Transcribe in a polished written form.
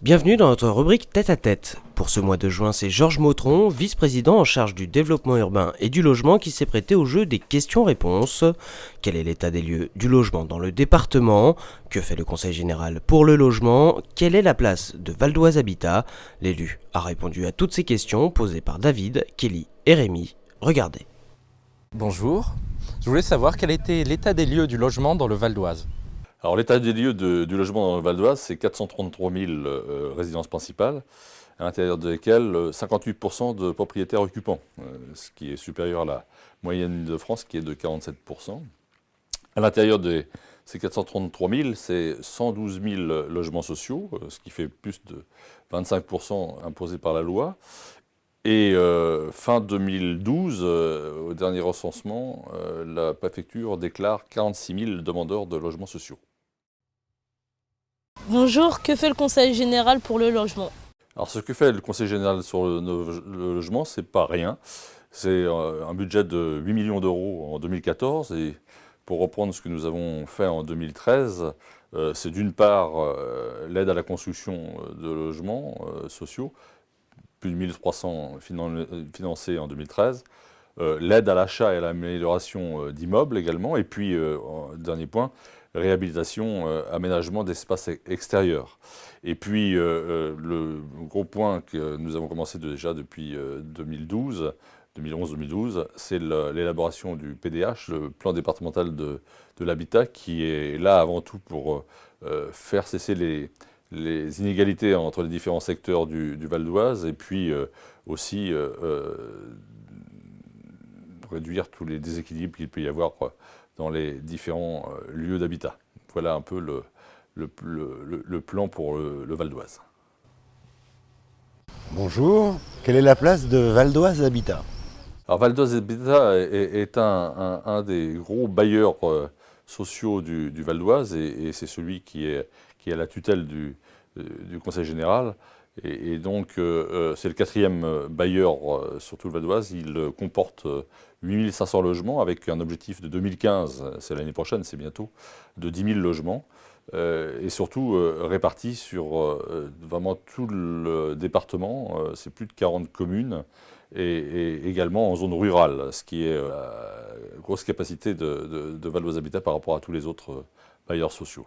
Bienvenue dans notre rubrique Tête à Tête. Pour ce mois de juin, c'est Georges Mautron, vice-président en charge du développement urbain et du logement, qui s'est prêté au jeu des questions-réponses. Quel est l'état des lieux du logement dans le département? Que fait le Conseil général pour le logement? Quelle est la place de Val-d'Oise Habitat? L'élu a répondu à toutes ces questions posées par David, Kelly et Rémi. Regardez. Bonjour, je voulais savoir quel était l'état des lieux du logement dans le Val d'Oise. Alors l'état des lieux du logement dans le Val d'Oise, c'est 433 000 résidences principales, à l'intérieur desquelles 58% de propriétaires occupants, ce qui est supérieur à la moyenne de France qui est de 47%. À l'intérieur de ces 433 000, c'est 112 000 logements sociaux, ce qui fait plus de 25% imposés par la loi. Et fin 2012, au dernier recensement, la préfecture déclare 46 000 demandeurs de logements sociaux. Bonjour, que fait le Conseil général pour le logement? Alors ce que fait le Conseil général sur le logement, c'est pas rien. C'est un budget de 8 millions d'euros en 2014. Et pour reprendre ce que nous avons fait en 2013, c'est d'une part l'aide à la construction de logements sociaux, plus de 1300 financés en 2013. L'aide à l'achat et à l'amélioration d'immeubles également. Et puis, dernier point, réhabilitation, aménagement d'espaces extérieurs. Et puis, le gros point que nous avons commencé déjà depuis 2011-2012, c'est l'élaboration du PDH, le plan départemental de l'habitat, qui est là avant tout pour faire cesser les inégalités entre les différents secteurs du Val d'Oise, et puis aussi réduire tous les déséquilibres qu'il peut y avoir dans les différents lieux d'habitat. Voilà un peu le plan pour le Val d'Oise. Bonjour, quelle est la place de Val d'Oise Habitat? Alors Val d'Oise Habitat est un des gros bailleurs sociaux du Val d'Oise, et c'est celui qui est à la tutelle du Conseil général. Et donc, c'est le quatrième bailleur sur tout le Val d'Oise. Il comporte 8 500 logements, avec un objectif de 2015, c'est l'année prochaine, c'est bientôt, de 10 000 logements. Et surtout répartis sur vraiment tout le département. C'est plus de 40 communes, et également en zone rurale, ce qui est la grosse capacité de Val d'Oise Habitat par rapport à tous les autres bailleurs sociaux.